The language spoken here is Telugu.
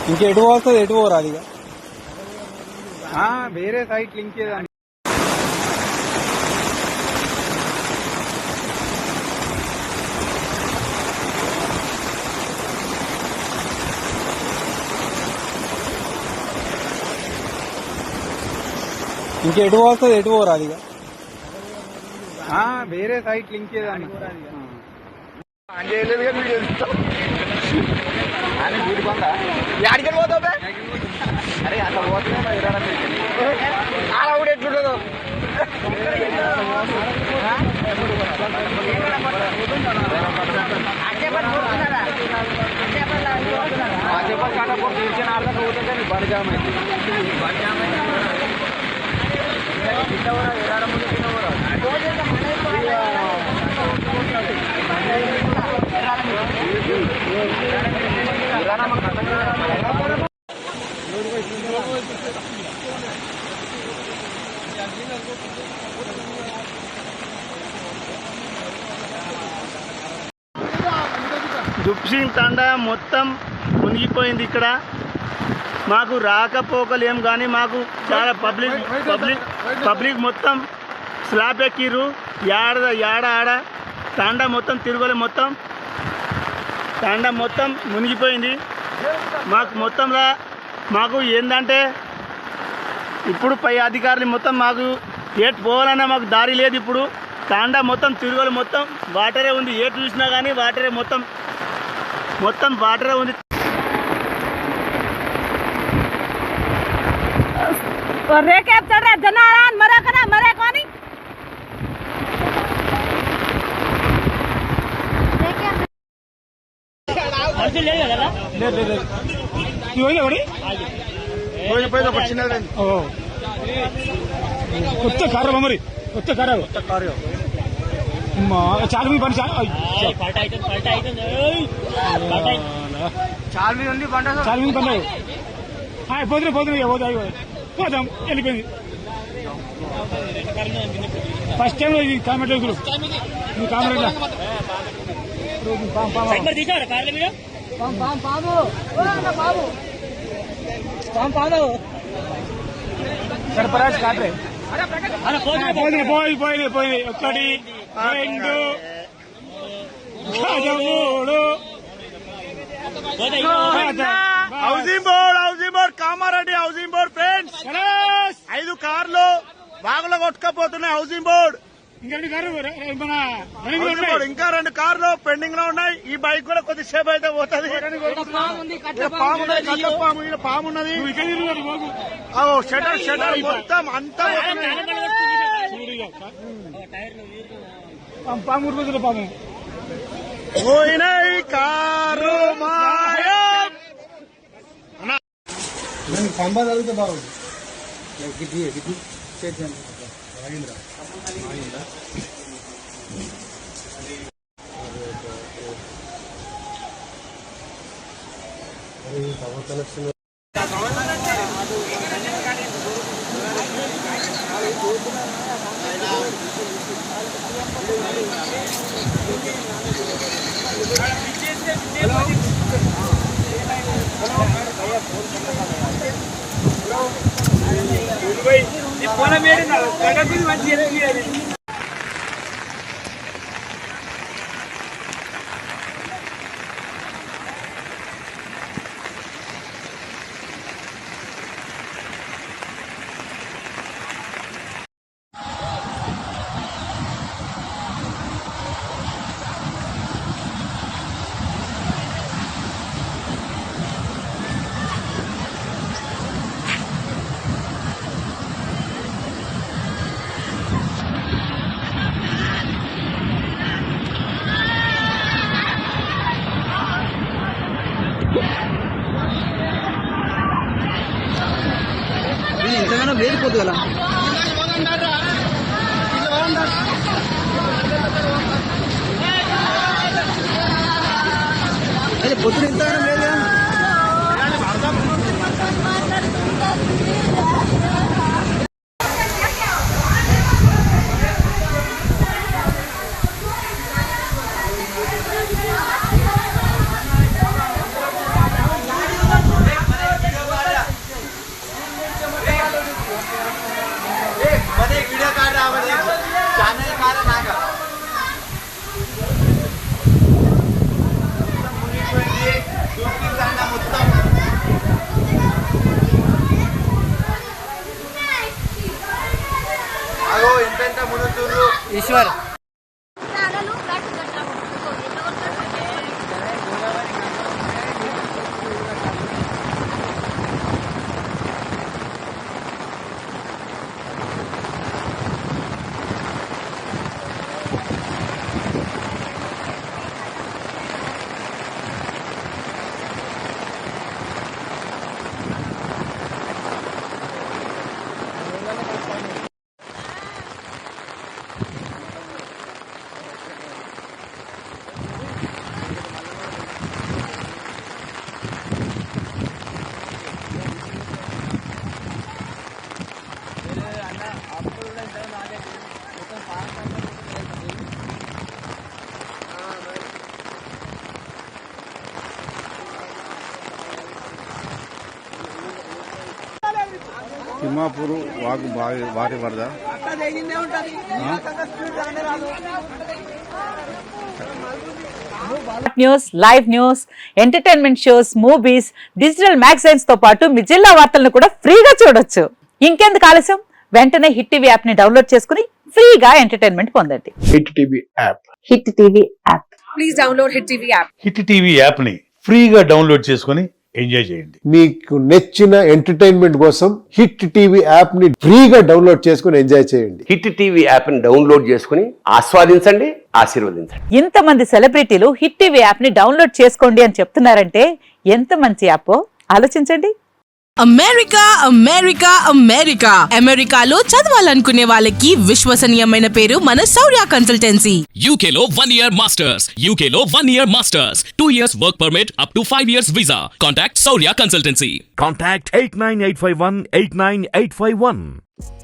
ఇంకెటు పోతుంది, ఎటు పోరాదు ఇక వేరే సైట్ లింక్ చేయాలి. ఇంకెటు పోతుంది, ఎటు పోరాదు ఇక వేరే సైట్ లింక్ చేయాలి. అడిగని పోతావు అరే అట్లా పోతున్నా అలా కూడా ఎట్లుండదు. చెప్పలు కాకపోతే తెలిసిన అర్థం అవుతుంది. బడిజామ దుప్సింగ్ తండా మొత్తం మునిగిపోయింది. ఇక్కడ మాకు రాకపోకలేం కానీ మాకు చాలా పబ్లిక్ మొత్తం స్లాబ్ ఎక్కిర్రు. ఆడ తండా మొత్తం తిరుగులే, మొత్తం తండా మొత్తం మునిగిపోయింది. మాకు ఏంటంటే ఇప్పుడు పై అధికారులు మొత్తం మాకు ఏటు పోవాలన్నా మాకు దారి లేదు. ఇప్పుడు తాండా మొత్తం తిరుగులు మొత్తం వాటరే ఉంది. ఏటు చూసినా కానీ వాటరే, మొత్తం వాటరే ఉంది. కొత్త కారు మరి, కొత్త కారు చాలా మంది పని చాలా మంది పని పోతున్నాయి. పోదాం వెళ్ళిపోయింది. ఫస్ట్ టైం కామెంట్ సర్పరాజ్ కాట్రే పోయి 1 2 housing board Kamareddy housing board friends 5 కార్లు వాగులో కొట్టుకపోతున్నాయి. హౌసింగ్ బోర్డ్ ఇంకా 2 కార్లు పెండింగ్ లో ఉన్నాయి. ఈ బైక్ కూడా కొద్దిసేపు అయితే పోతుంది. పాము ఉన్నది. షటర్ మొత్తం అంతా పాము పోయినాయి కారు మాయం. పంప చదివితే బాగుంది. రవీంద్ర ఇంతగానో వేడిపోదు కదా. అదే పొద్దున ఇంతగానో లేదు. ఈశ్వర్ తిమ్మాపూర్ వాగు భారీ వరద. News, live news, entertainment shows, movies, digital magazines తో పాటు మీ జిల్లా వార్తలను కూడా ఫ్రీగా చూడొచ్చు. ఇంకెందుకు ఆలస్యం, వెంటనే హిట్ టీవీ యాప్ ని డౌన్లోడ్ చేసుకుని ఫ్రీగా ఎంటర్టైన్మెంట్ పొందండి. Hit TV app. Hit TV app. Please download hit TV app. Hit TV app ని ఫ్రీగా డౌన్లోడ్ చేసుకుని ఎంజాయ్ చేయండి. మీకు నచ్చిన ఎంటర్టైన్మెంట్ కోసం హిట్ టీవీ యాప్ ని ఫ్రీగా డౌన్లోడ్ చేసుకుని ఎంజాయ్ చేయండి. హిట్ టీవీ యాప్ ని డౌన్లోడ్ చేసుకుని ఆస్వాదించండి, ఆశీర్వదించండి. ఇంతమంది సెలబ్రిటీలు హిట్ టీవీ యాప్ ని డౌన్లోడ్ చేసుకోండి అని చెప్తున్నారంటే ఎంత మంచి యాప్ ఆలోచించండి. అమెరికా అమెరికా అమెరికా అమెరికాలో చదవాలనుకునే వాళ్ళకి విశ్వసనీయమైన పేరు మన శౌర్య కన్సల్టెన్సీ. UK లో 1 year masters. UK లో 1 year masters. 2 years work permit up to 5 years visa. Contact Saurya Consultancy. Contact 89851 89851.